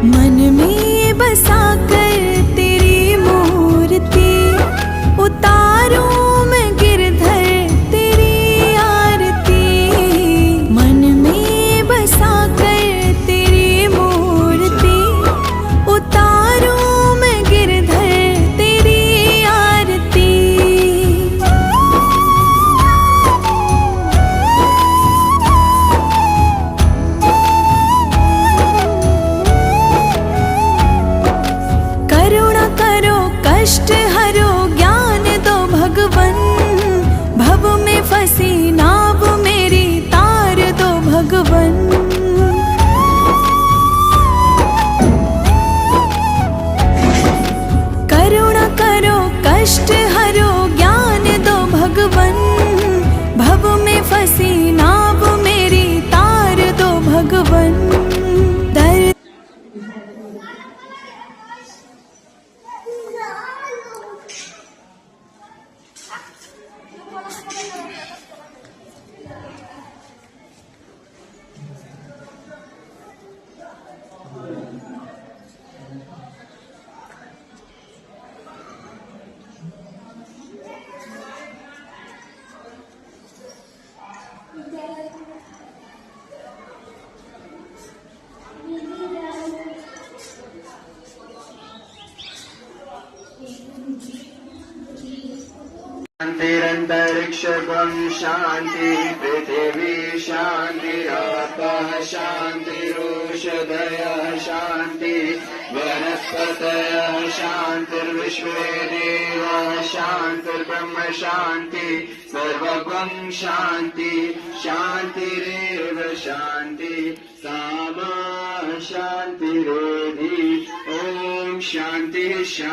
मन में बसा कर तेरी मूर्ति उतारूं मैं गिरधर तेरी आरती। मन में बसा कर तेरी मूर्ति उतारूं मैं गिरधर तेरी आरती। करुणा करो कष्ट हरो ज्ञान दो भगवन, भव में फंसी नाव मेरी तार दो भगवन। करुणा करो कष्ट हरो ज्ञान दो भगवन, भव में फंसी नाव मेरी तार दो भगवन। शान्तिरन्तरिक्षगं शान्ति पृथिवी शान्तिरापः शान्तिरोषधयः शान्ति वनस्पतयः शान्तिर्विश्वे देवाः शान्तिर्ब्रह्म शान्ति सर्वगं शान्ति शान्तिरेव शान्ति सामा शान्तिरेधि। ॐ शान्तिः शान्ति।